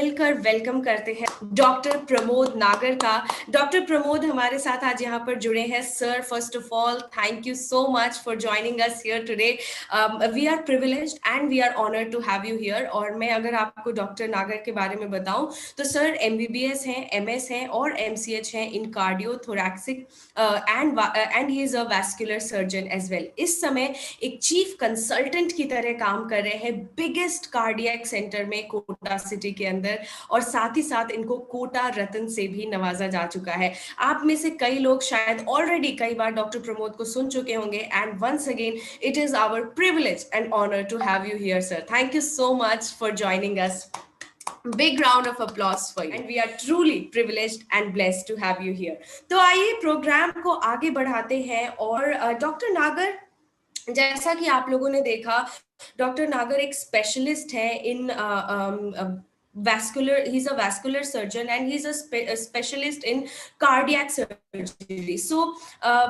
मिलकर वेलकम करते हैं डॉक्टर प्रमोद नागर का। डॉक्टर प्रमोद हमारे साथ आज यहाँ पर जुड़े हैं। Sir, first of all thank you so much for joining us here today. We are privileged and we are honoured to have you here. और मैं अगर आपको डॉक्टर नागर के बारे में बताऊं तो सर एमबीबीएस हैं, एमएस हैं और एमसीएच हैं in cardio thoracic and he is a vascular surgeon as well. इस समय एक चीफ कंसल्टेंट की तरह काम कर रहे हैं बिगेस्ट कार्डियक सेंटर में कोटा सिटी के अंदर, और साथ ही साथ इनको कोटा रत्न से भी नवाजा जा चुका है। आप में से कई लोग शायद ऑलरेडी कई बार डॉक्टर प्रमोद को सुन चुके होंगे, and once again it is our privilege and honour to have you here sir. Thank you so much for joining us. Big round of applause for you. And we are truly privileged and blessed to have you here. तो आइए programme को आगे बढ़ाते हैं। और doctor नागर, जैसा कि आप लोगों ने देखा, डॉक्टर नागर एक स्पेशलिस्ट है इन vascular, he's a vascular surgeon and he's a specialist in cardiac surgery. So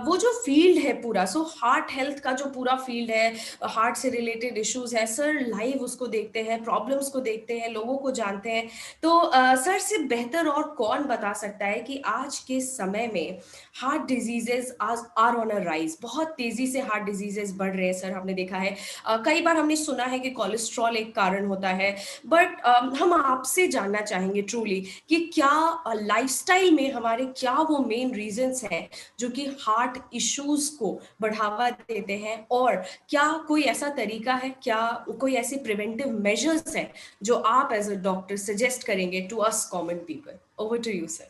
वो जो फील्ड है पूरा, सो हार्ट हेल्थ का जो पूरा फील्ड है, हार्ट से रिलेटेड इश्यूज है, सर लाइव उसको देखते हैं, प्रॉब्लम्स को देखते हैं, लोगों को जानते हैं। तो सर से बेहतर और कौन बता सकता है कि आज के समय में heart diseases are on a rise. बहुत तेजी से हार्ट डिजीजेस बढ़ रहे हैं सर, हमने देखा है। कई बार हमने सुना है कि कोलेस्ट्रॉल एक कारण होता है, बट हम आपसे जानना चाहेंगे ट्रूली कि क्या लाइफस्टाइल में हमारे क्या वो मेन रीजंस हैं जो कि हार्ट इश्यूज को बढ़ावा देते हैं, और क्या कोई ऐसा तरीका है, क्या कोई ऐसे प्रिवेंटिव मेजर्स हैं जो आप एज अ डॉक्टर सजेस्ट करेंगे to us common people. Over to you sir.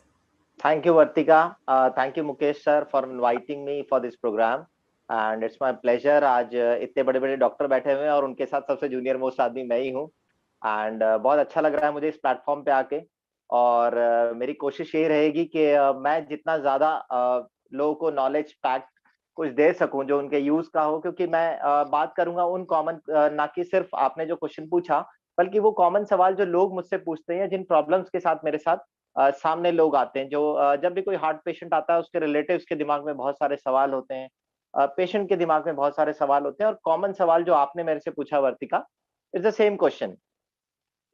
Thank you, Vartika. Thank you, Mukesh sir, for inviting me for this program. And it's my pleasure. आज इतने बड़े बड़े doctor बैठे हुए हैं और उनके साथ सबसे जूनियर मोस्ट आदमी मैं ही हूँ। एंड बहुत अच्छा लग रहा है मुझे इस प्लेटफॉर्म पे आके। और मेरी कोशिश ये रहेगी कि मैं जितना ज्यादा लोगों को नॉलेज पैक कुछ दे सकूं जो उनके यूज का हो, क्योंकि मैं बात करूंगा उन कॉमन, ना कि सिर्फ आपने जो क्वेश्चन पूछा, बल्कि वो कॉमन सवाल जो लोग मुझसे पूछते हैं, जिन प्रॉब्लम्स के साथ मेरे साथ सामने लोग आते हैं। जो जब भी कोई हार्ट पेशेंट आता है उसके रिलेटिव्स के दिमाग में बहुत सारे सवाल होते हैं, पेशेंट के दिमाग में बहुत सारे सवाल होते हैं। और कॉमन सवाल जो आपने मेरे से पूछा वर्तिका, इज द सेम क्वेश्चन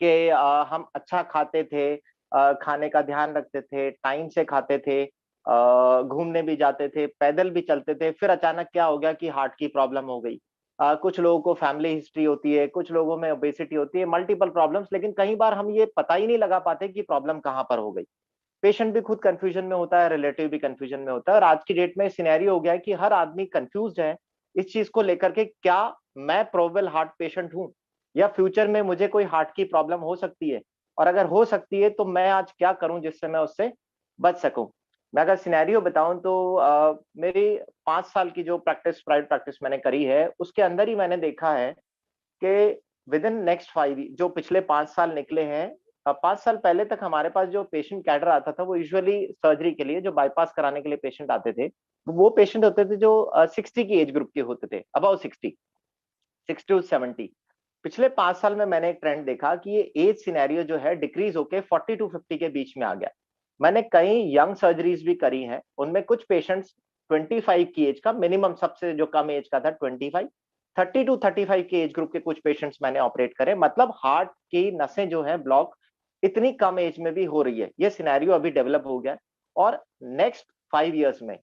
कि हम अच्छा खाते थे, खाने का ध्यान रखते थे, टाइम से खाते थे, घूमने भी जाते थे, पैदल भी चलते थे, फिर अचानक क्या हो गया कि हार्ट की प्रॉब्लम हो गई। कुछ लोगों को फैमिली हिस्ट्री होती है, कुछ लोगों में ओबेसिटी होती है, मल्टीपल प्रॉब्लम्स, लेकिन कई बार हम ये पता ही नहीं लगा पाते कि प्रॉब्लम कहाँ पर हो गई। पेशेंट भी खुद कंफ्यूजन में होता है, रिलेटिव भी कंफ्यूजन में होता है। और आज की डेट में सिनेरियो हो गया है कि हर आदमी कंफ्यूज्ड है इस चीज को लेकर के, क्या मैं प्रोबेबल हार्ट पेशेंट हूँ या फ्यूचर में मुझे कोई हार्ट की प्रॉब्लम हो सकती है, और अगर हो सकती है तो मैं आज क्या करूं जिससे मैं उससे बच सकूं। मैं अगर सिनेरियो बताऊं तो मेरी 5 साल की जो प्रैक्टिस, प्राइवेट प्रैक्टिस मैंने करी है, उसके अंदर ही मैंने देखा है कि विद इन नेक्स्ट 5, जो पिछले 5 साल निकले हैं, 5 साल पहले तक हमारे पास जो पेशेंट कैडर आता था वो यूजुअली सर्जरी के लिए, जो बाईपास कराने के लिए पेशेंट आते थे, वो पेशेंट होते थे जो 60 की एज ग्रुप के होते थे, अबाउ 60, 60 to 70। पिछले 5 साल में मैंने एक ट्रेंड देखा कि ये एज सिनेरियो जो है डिक्रीज होके 40 to 50 के बीच में आ गया। मैंने कई यंग सर्जरीज भी करी हैं, उनमें कुछ पेशेंट्स 25 की एज का, मिनिमम सबसे जो कम एज का था 25, 30 to 35 के एज ग्रुप के कुछ पेशेंट्स मैंने ऑपरेट करे। मतलब हार्ट की नसें जो है ब्लॉक इतनी कम एज में भी हो रही है, ये सिनेरियो अभी डेवलप हो गया है। और नेक्स्ट 5 years में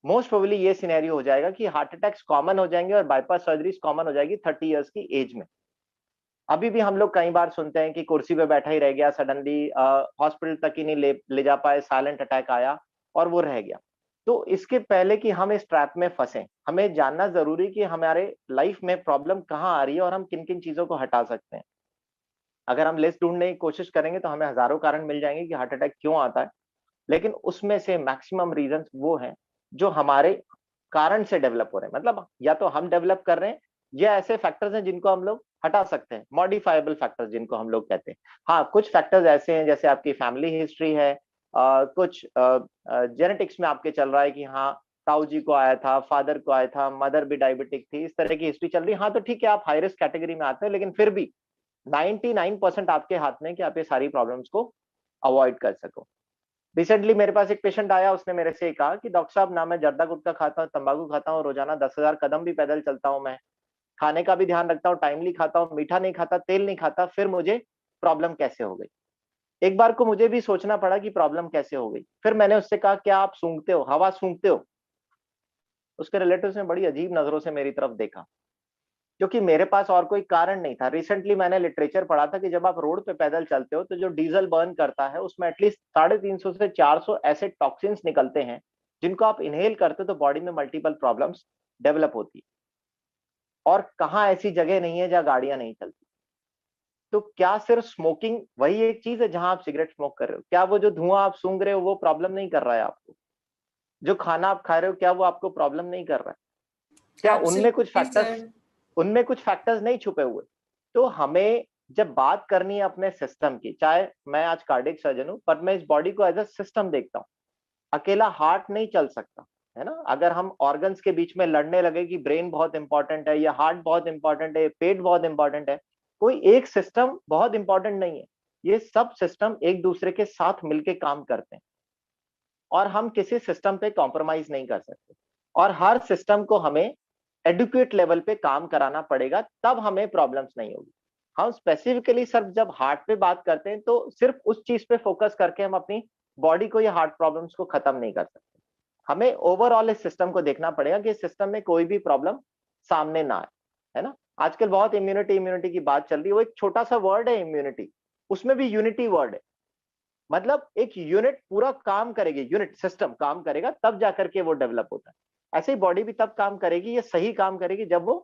मोस्ट प्रोबेबली ये सिनेरियो हो जाएगा कि हार्ट अटैक्स कॉमन हो जाएंगे और बाईपास सर्जरीज कॉमन हो जाएगी 30 years की एज में। अभी भी हम लोग कई बार सुनते हैं कि कुर्सी पे बैठा ही रह गया, सडनली हॉस्पिटल तक ही नहीं ले जा पाए, साइलेंट अटैक आया और वो रह गया। तो इसके पहले कि हम इस ट्रैप में फंसे, हमें जानना जरूरी कि हमारे लाइफ में प्रॉब्लम कहाँ आ रही है और हम किन किन चीजों को हटा सकते हैं। अगर हम लिस्ट ढूंढने की कोशिश करेंगे तो हमें हजारों कारण मिल जाएंगे कि हार्ट अटैक क्यों आता है, लेकिन उसमें से मैक्सिमम रीजंस वो हैं जो हमारे कारण से डेवलप हो रहे हैं। मतलब या तो हम डेवलप कर रहे हैं, या ऐसे फैक्टर्स हैं जिनको हम लोग हटा सकते हैं, मॉडिफाइबल फैक्टर्स जिनको हम लोग कहते हैं। हाँ, कुछ फैक्टर्स ऐसे हैं जैसे आपकी फैमिली हिस्ट्री है, कुछ जेनेटिक्स में आपके चल रहा है कि हाँ ताऊ जी को आया था, फादर को आया था, मदर भी डायबिटिक थी, इस तरह की हिस्ट्री चल रही है, हाँ तो ठीक है, आप हाई रिस्क कैटेगरी में आते हैं, लेकिन फिर भी 99% आपके हाथ में कि आप ये सारी प्रॉब्लम्स को अवॉइड कर सको। रिसेंटली मेरे पास एक पेशेंट आया, उसने मेरे से कहा कि डॉक्टर साहब, ना मैं जर्दा गुटखा खाता हूँ, तंबाकू खाता हूँ, रोजाना 10,000 कदम भी पैदल चलता हूँ, मैं खाने का भी ध्यान रखता हूँ, टाइमली खाता हूँ, मीठा नहीं खाता, तेल नहीं खाता, फिर मुझे प्रॉब्लम कैसे हो गई। एक बार को मुझे भी सोचना पड़ा कि प्रॉब्लम कैसे हो गई। फिर मैंने उससे कहा क्या आप सूंघते हो, हवा सूंघते हो? उसके रिलेटिव्स ने बड़ी अजीब नजरों से मेरी तरफ देखा, क्योंकि मेरे पास और कोई कारण नहीं था। रिसेंटली मैंने लिटरेचर पढ़ा था कि जब आप रोड पे पैदल चलते हो तो जो डीजल बर्न करता है उसमें एटलीस्ट 350 से 400 ऐसे टॉक्सिन्स निकलते हैं जिनको आप इनहेल करते हो तो बॉडी में मल्टीपल प्रॉब्लम्स डेवलप होती है। और कहाँ ऐसी जगह नहीं है जहाँ गाड़ियां नहीं चलती। तो क्या सिर्फ स्मोकिंग वही एक चीज है जहां आप सिगरेट स्मोक कर रहे हो? क्या वो जो धुआं आप सूंघ रहे हो वो प्रॉब्लम नहीं कर रहा है आपको? जो खाना आप खा रहे हो क्या वो आपको प्रॉब्लम नहीं कर रहा है? क्या एब्सोल्युटली सर। उनमें कुछ फैक्टर्स नहीं छुपे हुए? तो हमें जब बात करनी है अपने सिस्टम की, चाहे मैं आज कार्डियक सर्जन हूं पर मैं इस बॉडी को एज अ सिस्टम देखता हूँ। अकेला हार्ट नहीं चल सकता, है ना? अगर हम ऑर्गन्स के बीच में लड़ने लगे कि ब्रेन बहुत इंपॉर्टेंट है या हार्ट बहुत इंपॉर्टेंट है, पेट बहुत इंपॉर्टेंट है, कोई एक सिस्टम बहुत इंपॉर्टेंट नहीं है। ये सब सिस्टम एक दूसरे के साथ मिलके काम करते हैं और हम किसी सिस्टम पे कॉम्प्रोमाइज नहीं कर सकते। और हर सिस्टम को हमें एडुकेट लेवल पे काम कराना पड़ेगा, तब हमें प्रॉब्लम्स नहीं होगी। हम स्पेसिफिकली सिर्फ जब हार्ट पे बात करते हैं तो सिर्फ उस चीज पे फोकस करके हम अपनी बॉडी को या हार्ट प्रॉब्लम्स को खत्म नहीं कर सकते। हमें ओवरऑल इस सिस्टम को देखना पड़ेगा कि इस सिस्टम में कोई भी प्रॉब्लम सामने ना आए, है ना? आजकल बहुत इम्यूनिटी इम्यूनिटी की बात चल रही है। वो एक छोटा सा वर्ड है इम्यूनिटी, उसमें भी यूनिटी वर्ड है। मतलब एक यूनिट पूरा काम करेगी, यूनिट सिस्टम काम करेगा तब जाकर के वो डेवलप होता है। ऐसे ही बॉडी भी तब काम करेगी, ये सही काम करेगी जब वो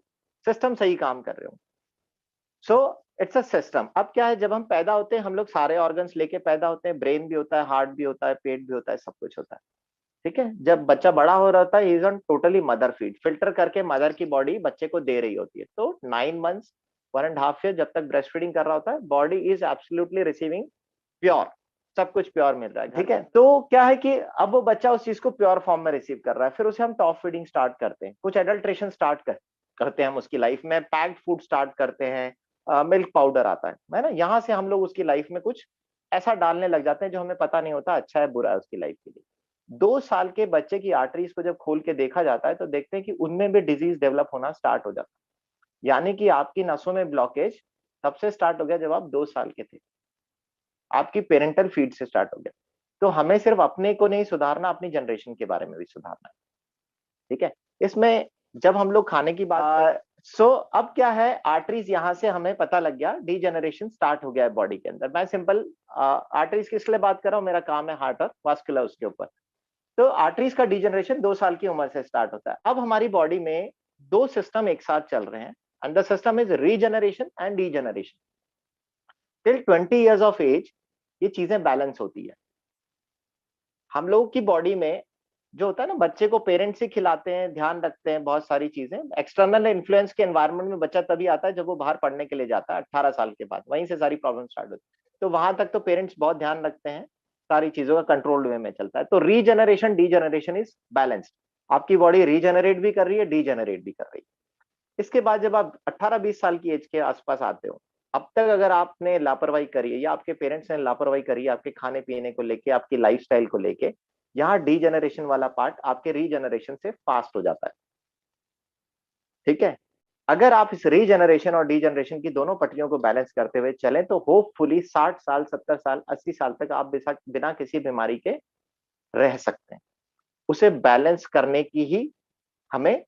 सिस्टम सही काम कर रहे हो। So it's a system. अब क्या है, जब हम पैदा होते हैं हम लोग सारे ऑर्गन्स लेके पैदा होते हैं। ब्रेन भी होता है, हार्ट भी होता है, पेट भी होता है, सब कुछ होता है। ठीक है, जब बच्चा बड़ा हो रहा होता है is on totally mother feed, filter करके मदर की बॉडी बच्चे को दे रही होती है। तो 9 मंथ्स 1.5 ईयर जब तक ब्रेस्ट फीडिंग कर रहा होता है, body is absolutely receiving pure, सब कुछ प्योर मिल रहा है। ठीक है, तो क्या है कि अब वो बच्चा उस चीज को प्योर फॉर्म में रिसीव कर रहा है। फिर उसे हम टॉप फीडिंग स्टार्ट करते हैं, कुछ एडल्ट्रेशन करते हैं हम उसकी लाइफ में, पैक्ड फूड स्टार्ट करते हैं, मिल्क पाउडर आता है ना? यहाँ से हम लोग उसकी लाइफ में कुछ ऐसा डालने लग जाते हैं जो हमें पता नहीं होता अच्छा है बुरा है उसकी लाइफ के लिए। 2 साल के बच्चे की आर्टरीज को जब खोल के देखा जाता है तो देखते हैं कि उनमें भी डिजीज डेवलप होना स्टार्ट हो जाता है। यानी कि आपकी नसों में ब्लॉकेज तब से स्टार्ट हो गया जब आप 2 साल के थे, आपकी पेरेंटल फीड से स्टार्ट हो गया। तो हमें सिर्फ अपने को नहीं सुधारना, अपनी जनरेशन के बारे में भी सुधारना है। ठीक है, इसमें जब हम लोग खाने की बात अब क्या है, आर्टरीज यहाँ से हमें पता लग गया डीजेनरेशन स्टार्ट हो गया है बॉडी के अंदर। मैं सिंपल आर्टरीज किस लिए बात कर रहा हूँ, मेरा काम है हार्ट और वास्कुलर उसके ऊपर। तो आर्टरीज का डीजनरेशन 2 साल की उम्र से स्टार्ट होता है। अब हमारी बॉडी में दो सिस्टम एक साथ चल रहे हैं, and the system is regeneration and degeneration. Till 20 years of age ये चीजें बैलेंस होती है। हम लोगों की बॉडी में जो होता है ना, बच्चे को पेरेंट्स ही खिलाते हैं, ध्यान रखते हैं, बहुत सारी चीजें। एक्सटर्नल इन्फ्लुएंस के एनवायरनमेंट में बच्चा तभी आता है जब वो बाहर पढ़ने के लिए जाता है 18 साल के बाद, वहीं से सारी प्रॉब्लम स्टार्ट होती है। तो वहां तक तो पेरेंट्स बहुत ध्यान रखते हैं, सारी चीजों का कंट्रोल्ड वे में चलता है। तो रीजनरेशन डीजनरेशन इज बैलेंस्ड। आपकी बॉडी रीजनरेट भी कर रही है, डीजनरेट भी कर रही है। इसके बाद जब आप 18-20 साल की एज के आसपास आते हो, अब तक अगर आपने लापरवाही करी है या आपके पेरेंट्स ने लापरवाही करी है आपके खाने पीने को लेके, आपकी लाइफस्टाइल को लेके, यहाँ डीजनरेशन वाला पार्ट आपके रीजनरेशन से फास्ट हो जाता है। ठीक है, अगर आप इस रीजनरेशन और डीजनरेशन की दोनों पटरियों को बैलेंस करते हुए चलें तो होपफुली 60 साल 70 साल 80 साल तक आप बिना किसी बीमारी के रह सकते हैं। उसे बैलेंस करने की ही हमें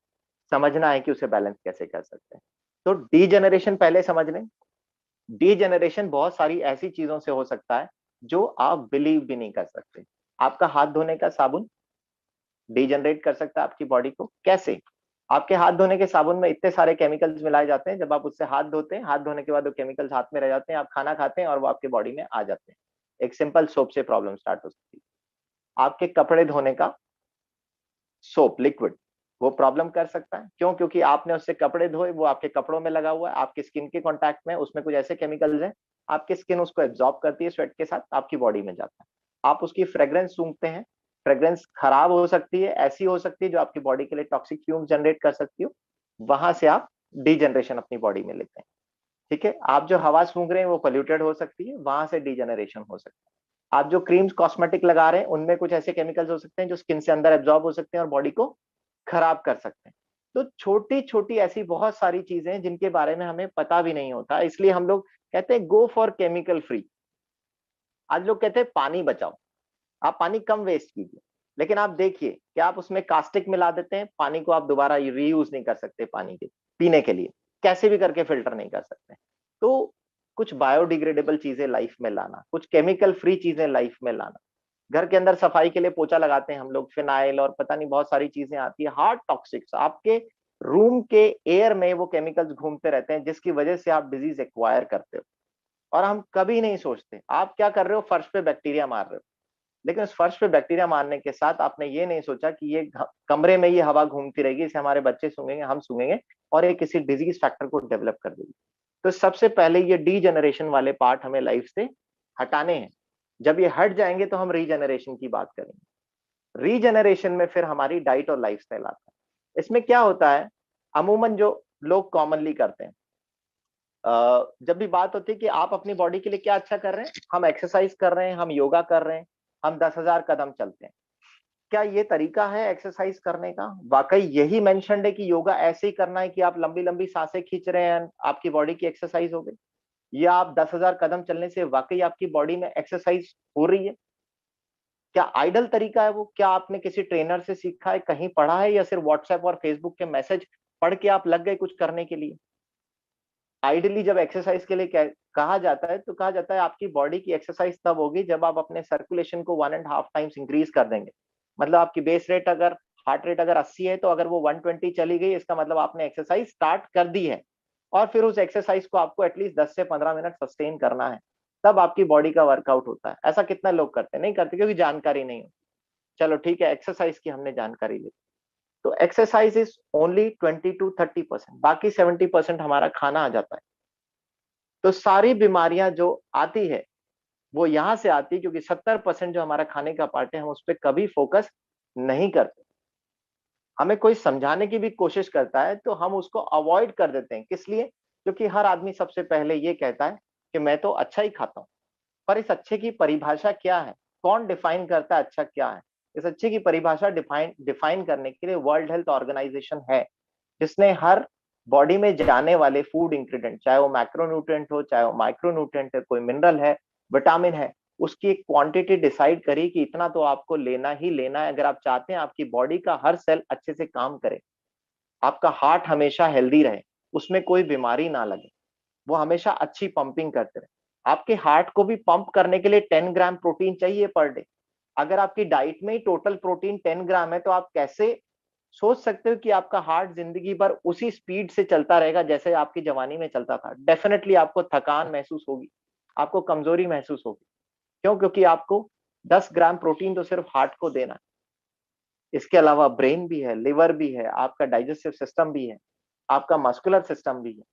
समझना है कि उसे बैलेंस कैसे कर सकते हैं। तो डीजनरेशन पहले समझ लें। डीजनरेशन बहुत सारी ऐसी चीजों से हो सकता है जो आप बिलीव भी नहीं कर सकते। आपका हाथ धोने का साबुन डीजनरेट कर सकता है आपकी बॉडी को। कैसे? आपके हाथ धोने के साबुन में इतने सारे केमिकल्स मिलाए जाते हैं, जब आप उससे हाथ धोते हैं, हाथ धोने के बाद वो केमिकल्स हाथ में रह जाते हैं, आप खाना खाते हैं और वो आपके बॉडी में आ जाते हैं। एक सिंपल सोप से प्रॉब्लम स्टार्ट हो सकती है। आपके कपड़े धोने का सोप लिक्विड वो प्रॉब्लम कर सकता है। क्यों? क्योंकि आपने उससे कपड़े धोए, वो आपके कपड़ों में लगा हुआ है, आपकी स्किन के कांटेक्ट में, उसमें कुछ ऐसे केमिकल्स हैं, आपकी स्किन उसको एब्जॉर्ब करती है, स्वेट के साथ आपकी बॉडी में जाता है। आप उसकी फ्रेग्रेंस सूंघते हैं, फ्रेग्रेंस खराब हो सकती है, ऐसी हो सकती है जो आपकी बॉडी के लिए टॉक्सिक फ्यूम जनरेट कर सकती हो। वहां से आप डीजनरेशन अपनी बॉडी में लेते हैं। ठीक है, आप जो हवा सूंघ रहे हैं वो पोल्यूटेड हो सकती है, वहां से डीजनरेशन हो सकता है। आप जो क्रीम्स कॉस्मेटिक लगा रहे हैं उनमें कुछ ऐसे केमिकल्स हो सकते हैं जो स्किन से अंदर एब्जॉर्ब हो सकते हैं और बॉडी को खराब कर सकते हैं। तो छोटी छोटी ऐसी बहुत सारी चीजें हैं जिनके बारे में हमें पता भी नहीं होता, इसलिए हम लोग कहते हैं गो फॉर केमिकल फ्री। आज लोग कहते हैं पानी बचाओ, आप पानी कम वेस्ट कीजिए, लेकिन आप देखिए कि आप उसमें कास्टिक मिला देते हैं, पानी को आप दोबारा रीयूज नहीं कर सकते, पानी के पीने के लिए कैसे भी करके फिल्टर नहीं कर सकते। तो कुछ बायोडिग्रेडेबल चीजें लाइफ में लाना, कुछ केमिकल फ्री चीजें लाइफ में लाना। घर के अंदर सफाई के लिए पोछा लगाते हैं हम लोग, फिनाइल और पता नहीं बहुत सारी चीजें आती है, हार्ड टॉक्सिक्स आपके रूम के एयर में वो केमिकल्स घूमते रहते हैं, जिसकी वजह से आप डिजीज एक्वायर करते हो। और हम कभी नहीं सोचते आप क्या कर रहे हो, फर्श पे बैक्टीरिया मार रहे हो, लेकिन उस फर्श पे बैक्टीरिया मारने के साथ आपने ये नहीं सोचा कि ये कमरे में ये हवा घूमती रहेगी, इसे हमारे बच्चे सूंघेंगे, हम सूंघेंगे, और ये किसी डिजीज फैक्टर को डेवलप कर देगी। तो सबसे पहले ये डीजेनरेशन वाले पार्ट हमें लाइफ से हटाने हैं। जब ये हट जाएंगे तो हम रीजेनरेशन की बात करेंगे। रीजेनरेशन में फिर हमारी डाइट और लाइफस्टाइल आता है। इसमें क्या होता है, अमूमन जो लोग कॉमनली करते हैं, जब भी बात होती है कि आप अपनी बॉडी के लिए क्या अच्छा कर रहे हैं, हम एक्सरसाइज कर रहे हैं, हम योगा कर रहे हैं, हम 10,000 कदम चलते हैं, क्या ये तरीका है एक्सरसाइज करने का? वाकई यही मेंशन्ड है कि योगा ऐसे ही करना है कि आप लंबी लंबी सांसें खींच रहे हैं, आपकी बॉडी की एक्सरसाइज हो गई? या आप 10,000 कदम चलने से वाकई आपकी बॉडी में एक्सरसाइज हो रही है? क्या आइडल तरीका है वो? क्या आपने किसी ट्रेनर से सीखा है, कहीं पढ़ा है, या सिर्फ व्हाट्सएप और फेसबुक के मैसेज पढ़ के आप लग गए कुछ करने के लिए? आइडली जब एक्सरसाइज के लिए कहा जाता है तो कहा जाता है आपकी बॉडी की एक्सरसाइज तब होगी जब आप अपने सर्कुलेशन को 1.5 टाइम्स इंक्रीज कर देंगे। मतलब आपकी बेस रेट अगर, हार्ट रेट अगर 80 है, तो अगर वो 120 चली गई, इसका मतलब आपने एक्सरसाइज स्टार्ट कर दी है, और फिर उस एक्सरसाइज को आपको एटलीस्ट 10 से 15 मिनट सस्टेन करना है, तब आपकी बॉडी का वर्कआउट होता है। ऐसा कितना लोग करते हैं? नहीं करते, क्योंकि जानकारी नहीं होती। चलो ठीक है, एक्सरसाइज की हमने जानकारी ली, तो एक्सरसाइज इज ओनली 20 to 30%, बाकी 70% हमारा खाना आ जाता है। तो सारी बीमारियां जो आती है वो यहां से आती है, क्योंकि 70% जो हमारा खाने का पार्ट है, हम उस पर कभी फोकस नहीं करते। हमें कोई समझाने की भी कोशिश करता है तो हम उसको अवॉइड कर देते हैं। किस लिए? क्योंकि हर आदमी सबसे पहले ये कहता है कि मैं तो अच्छा ही खाता हूं। पर इस अच्छे की परिभाषा क्या है? कौन डिफाइन करता है अच्छा क्या है? इस अच्छे की परिभाषा डिफाइन करने के लिए वर्ल्ड हेल्थ ऑर्गेनाइजेशन है, जिसने हर बॉडी में जाने वाले फूड इंग्रेडिएंट, चाहे वो मैक्रोन्यूट्रिएंट हो, चाहे वो माइक्रोन्यूट्रिएंट है, कोई मिनरल है, विटामिन है, उसकी एक क्वांटिटी डिसाइड करी कि इतना तो आपको लेना ही लेना है, अगर आप चाहते हैं आपकी बॉडी का हर सेल अच्छे से काम करे, आपका हार्ट हमेशा हेल्दी रहे, उसमें कोई बीमारी ना लगे, वो हमेशा अच्छी पंपिंग करते रहे। आपके हार्ट को भी पंप करने के लिए 10 ग्राम प्रोटीन चाहिए पर डे। अगर आपकी डाइट में ही टोटल प्रोटीन 10 ग्राम है, तो आप कैसे सोच सकते हो कि आपका हार्ट जिंदगी भर उसी स्पीड से चलता रहेगा जैसे आपकी जवानी में चलता था? डेफिनेटली आपको थकान महसूस होगी, आपको कमजोरी महसूस होगी। क्यों? क्योंकि आपको 10 ग्राम प्रोटीन तो सिर्फ हार्ट को देना है। इसके अलावा ब्रेन भी है, लिवर भी है, आपका डाइजेस्टिव सिस्टम भी है, आपका मस्कुलर सिस्टम भी है।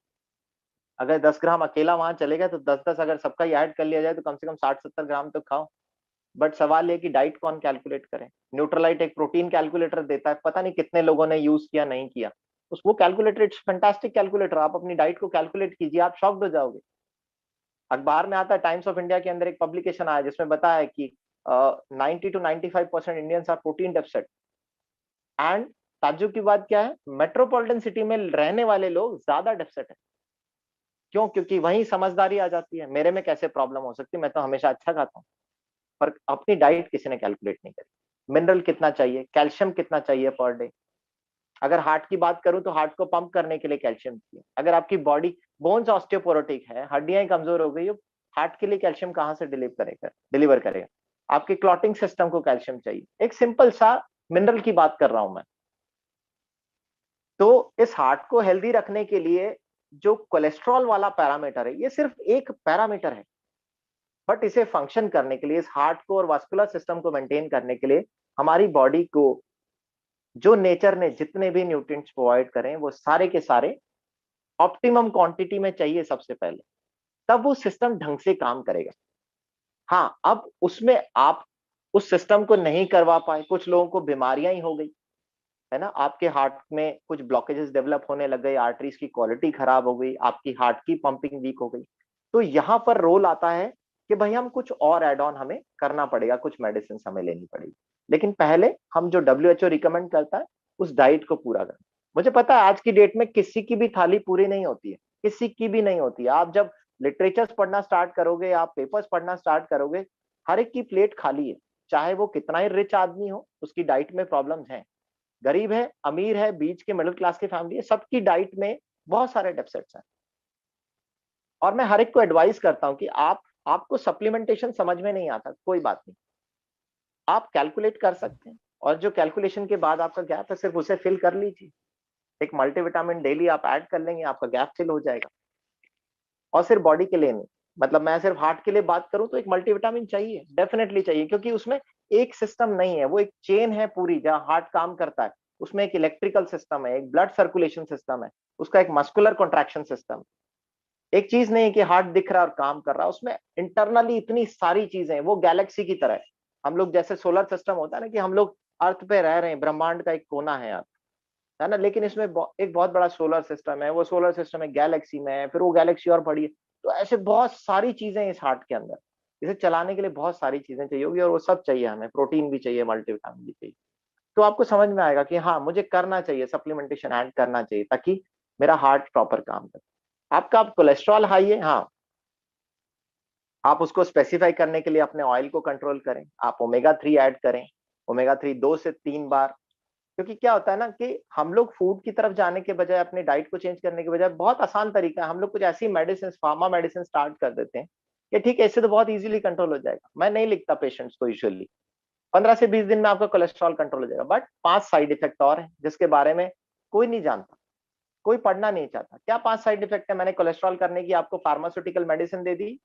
अगर 10 ग्राम अकेला वहां चलेगा तो 10-10 अगर सबका ही ऐड कर लिया जाए तो कम से कम 60-70 ग्राम तो खाओ। बट सवाल ये कि डाइट कौन कैलकुलेट करे? न्यूट्रलाइट एक प्रोटीन कैलकुलेटर देता है, पता नहीं कितने लोगों ने यूज किया, नहीं किया। उस वो कैलकुलेटर, इट्स फैंटास्टिक कैलकुलेटर, आप अपनी डाइट को कैलकुलेट कीजिए, आप शॉक्ड हो जाओगे। अखबार में आता है, टाइम्स ऑफ इंडिया के अंदर एक पब्लिकेशन आया जिसमें बताया है कि 90 to 95% Indians are protein deficit. And ताज्जुब की बात क्या है, मेट्रोपॉलिटन सिटी में रहने वाले लोग ज्यादा डेफिसिट है। क्यों? क्योंकि वहीं समझदारी आ जाती है, मेरे में कैसे प्रॉब्लम हो सकती है, मैं तो हमेशा अच्छा खाता हूँ। पर अपनी डाइट किसी ने कैलकुलेट नहीं करी। मिनरल कितना चाहिए, कैल्शियम कितना चाहिए पर डे? अगर हार्ट की बात करूं तो हार्ट को पंप करने के लिए कैल्शियम चाहिए। अगर आपकी बॉडी बोन्स ऑस्टियोपोरोटिक है, हड्डियां कमजोर हो गई हो, हार्ट के लिए कैल्शियम कहां से डिलीवर करेगा? आपके क्लॉटिंग सिस्टम को कैल्शियम चाहिए। एक सिंपल सा मिनरल की बात कर रहा हूं मैं। तो इस हार्ट को हेल्दी रखने के लिए जो कोलेस्ट्रॉल वाला पैरामीटर है, ये सिर्फ एक पैरामीटर है, बट इसे फंक्शन करने के लिए, इस हार्ट को और वास्कुलर सिस्टम को मेंटेन करने के लिए, हमारी बॉडी को जो नेचर ने जितने भी न्यूट्रिएंट्स प्रोवाइड करें, वो सारे के सारे ऑप्टिमम क्वांटिटी में चाहिए सबसे पहले, तब वो सिस्टम ढंग से काम करेगा। हाँ, अब उसमें आप उस सिस्टम को नहीं करवा पाए, कुछ लोगों को बीमारियां ही हो गई, है ना, आपके हार्ट में कुछ ब्लॉकेजेस डेवलप होने लग गए, आर्टरीज की क्वालिटी खराब हो गई, आपकी हार्ट की पंपिंग वीक हो गई। तो यहाँ पर रोल आता है कि भाई हम कुछ और एड ऑन हमें करना पड़ेगा, कुछ मेडिसिन हमें लेनी पड़ेगी। लेकिन पहले हम जो WHO रिकमेंड करता है उस डाइट को पूरा करें। मुझे पता है आज की डेट में किसी की भी थाली पूरी नहीं होती है, किसी की भी नहीं होती है। आप जब लिटरेचर्स पढ़ना स्टार्ट करोगे, आप पेपर्स पढ़ना स्टार्ट करोगे, हर एक की प्लेट खाली है, चाहे वो कितना ही रिच आदमी हो, उसकी डाइट में प्रॉब्लम्स हैं। गरीब है, अमीर है, बीच के मिडिल क्लास की फैमिली है, सबकी डाइट में बहुत सारे डेफिसिट्स हैं। और मैं हर एक को एडवाइस करता हूं कि आपको सप्लीमेंटेशन समझ में नहीं आता, कोई बात नहीं, आप कैलकुलेट कर सकते हैं, और जो कैलकुलेशन के बाद आपका गैप है सिर्फ उसे फिल कर लीजिए। एक मल्टीविटामिन डेली आप ऐड कर लेंगे, आपका गैप फिल हो जाएगा। और सिर्फ बॉडी के लिए नहीं, मतलब मैं सिर्फ हार्ट के लिए बात करूं तो एक मल्टीविटामिन चाहिए, डेफिनेटली चाहिए, क्योंकि उसमें एक सिस्टम नहीं है, वो एक चेन है पूरी जहां हार्ट काम करता है। उसमें एक इलेक्ट्रिकल सिस्टम है, एक ब्लड सर्कुलेशन सिस्टम है, उसका एक मस्कुलर कॉन्ट्रैक्शन सिस्टम। एक चीज नहीं है कि हार्ट दिख रहा है और काम कर रहा है, उसमें इंटरनली इतनी सारी चीजें हैं। वो गैलेक्सी की तरह है। हम लोग जैसे सोलर सिस्टम होता है ना, कि हम लोग अर्थ पे रह रहे हैं, ब्रह्मांड का एक कोना है अर्थ, है ना, लेकिन इसमें एक बहुत बड़ा सोलर सिस्टम है। वो सोलर सिस्टम एक गैलेक्सी में है, फिर वो गैलेक्सी और बड़ी है। तो ऐसे बहुत सारी चीजें इस हार्ट के अंदर, इसे चलाने के लिए बहुत सारी चीजें चाहिए होगी, और वो सब चाहिए हमें, प्रोटीन भी चाहिए, मल्टीविटामिन भी चाहिए। तो आपको समझ में आएगा कि हाँ, मुझे करना चाहिए, सप्लीमेंटेशन ऐड करना चाहिए, ताकि मेरा हार्ट प्रॉपर काम करे। आपका कोलेस्ट्रॉल हाई है, हाँ, आप उसको स्पेसिफाई करने के लिए अपने ऑयल को कंट्रोल करें, आप ओमेगा 3 ऐड करें, ओमेगा 3 2 से 3 बार। क्योंकि क्या होता है ना, कि हम लोग फूड की तरफ जाने के बजाय, अपनी डाइट को चेंज करने के बजाय, बहुत आसान तरीका है, हम लोग कुछ ऐसी मेडिसिन, फार्मा मेडिसिन स्टार्ट कर देते हैं कि ठीक है, इससे तो बहुत इजीली कंट्रोल हो जाएगा। मैं नहीं लिखता पेशेंट्स को, यूजुअली 15 से 20 दिन में आपका कोलेस्ट्रॉल कंट्रोल हो जाएगा। बट 5 साइड इफेक्ट और हैं जिसके बारे में कोई नहीं जानता, कोई पढ़ना नहीं चाहता। क्या 5 साइड इफेक्ट है? मैंने कोलेस्ट्रॉल करने की आपको फार्मास्यूटिकल मेडिसिन दे दी,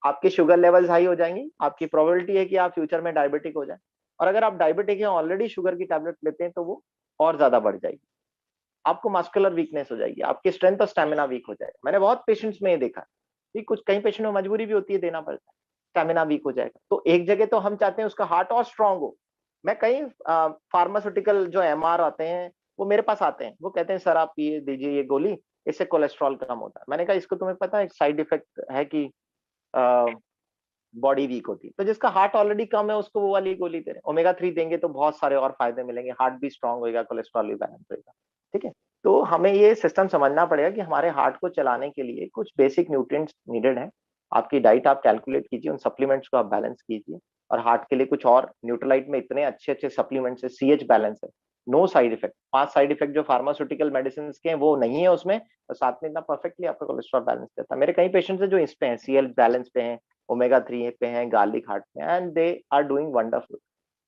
आपकी शुगर लेवल्स हाई हो जाएंगी, आपकी प्रोबेबिलिटी है कि आप फ्यूचर में डायबिटिक हो जाए। और अगर आप डायबिटिक हैं, ऑलरेडी शुगर की टैबलेट लेते हैं, तो वो और ज्यादा बढ़ जाएगी। आपको मस्कुलर वीकनेस हो जाएगी, आपकी स्ट्रेंथ और स्टेमिना वीक हो जाएगा। मैंने बहुत पेशेंट्स में ये देखा कि कुछ कई पेशेंट में मजबूरी भी होती है, देना पड़ता है, स्टेमिना वीक हो जाएगा। तो एक जगह तो हम चाहते हैं उसका हार्ट और स्ट्रांग हो। मैं कई फार्मास्यूटिकल जो एमआर आते हैं, वो मेरे पास आते हैं, वो कहते हैं सर आप ये दीजिए ये गोली, इससे कोलेस्ट्रॉल कम होता है। मैंने कहा इसको तुम्हें पता है एक साइड इफेक्ट है कि बॉडी वीक होती है। तो जिसका हार्ट ऑलरेडी कम है उसको वो वाली गोली दे रहे हैं। ओमेगा 3 देंगे तो बहुत सारे और फायदे मिलेंगे, हार्ट भी स्ट्रांग होगा, कोलेस्ट्रॉल भी बैलेंस होगा। ठीक है, तो हमें ये सिस्टम समझना पड़ेगा कि हमारे हार्ट को चलाने के लिए कुछ बेसिक न्यूट्रिएंट्स नीडेड है। आपकी डाइट आप कैलकुलेट कीजिए, उन सप्लीमेंट्स को आप बैलेंस कीजिए। और हार्ट के लिए कुछ और न्यूट्रलाइट में इतने अच्छे अच्छे सप्लीमेंट्स है, सीएच बैलेंस है, no side effect. 5 side effect जो फार्मास्यूटिकल मेडिसिन के हैं वो नहीं है उसमें, और साथ में इतना परफेक्टली आपका कोलेस्ट्रॉल बैलेंस करता है। मेरे कई पेशेंट्स है जो इस पे हैं, सीएल बैलेंस पे हैं, ओमेगा 3 पे हैं, गार्लिक हार्ट में, and they are doing wonderful.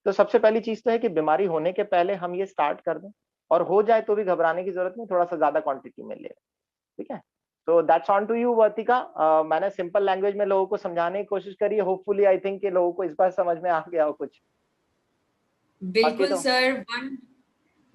तो सबसे पहली चीज तो है कि बीमारी होने के पहले हम ये स्टार्ट कर दें, और हो जाए तो भी घबराने की जरूरत नहीं, थोड़ा सा ज्यादा क्वांटिटी में ले। ठीक है, तो दैट्स ऑन टू यू वर्तिका। मैंने सिंपल लैंग्वेज में लोगों को समझाने की कोशिश करी है, होपफुली आई थिंक कि लोगों को इस बार समझ में आ गया हो कुछ। बाकी बिल्कुल तो सर,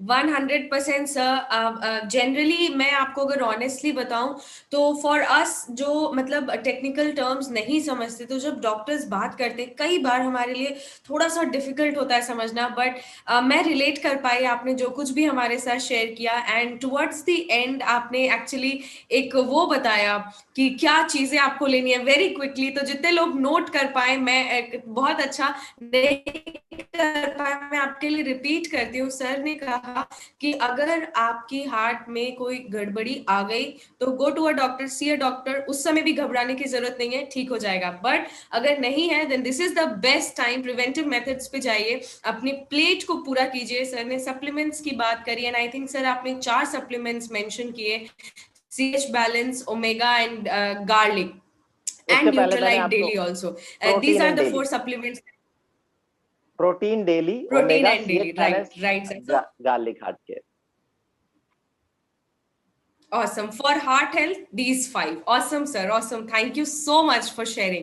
100% सर। जनरली मैं आपको अगर ऑनेस्टली बताऊं तो फॉर अस जो मतलब टेक्निकल टर्म्स नहीं समझते, तो जब डॉक्टर्स बात करते कई बार हमारे लिए थोड़ा सा डिफिकल्ट होता है समझना। बट मैं रिलेट कर पाई, आपने जो कुछ भी हमारे साथ शेयर किया, एंड टुवर्ड्स द एंड आपने एक्चुअली एक वो बताया कि क्या चीजें आपको लेनी है वेरी क्विकली। तो जितने लोग नोट कर पाए, मैं बहुत अच्छा नहीं कर पाए, मैं आपके लिए रिपीट करती हूँ। सर ने कहा कि अगर आपकी हार्ट में कोई गड़बड़ी आ गई तो go to a doctor, see a doctor. उस समय भी घबराने की जरूरत नहीं है, ठीक हो जाएगा। बट अगर नहीं है then this is the best time, preventive methods पे जाइए, अपनी प्लेट को पूरा कीजिए। सर ने सप्लीमेंट्स की बात करी, एंड आई थिंक सर आपने 4 सप्लीमेंट्स मेंशन किए, CH balance, omega and garlic, उससे एंड पहले मैंने न्यूट्रलाइट आपको daily also. These protein are in the daily, 4 supplements. Protein daily, Protein omega, and CH daily, right, balance, right, sir. So garlic heart care. awesome. For heart health, these 5. Awesome, sir. Awesome. Thank you so much for sharing.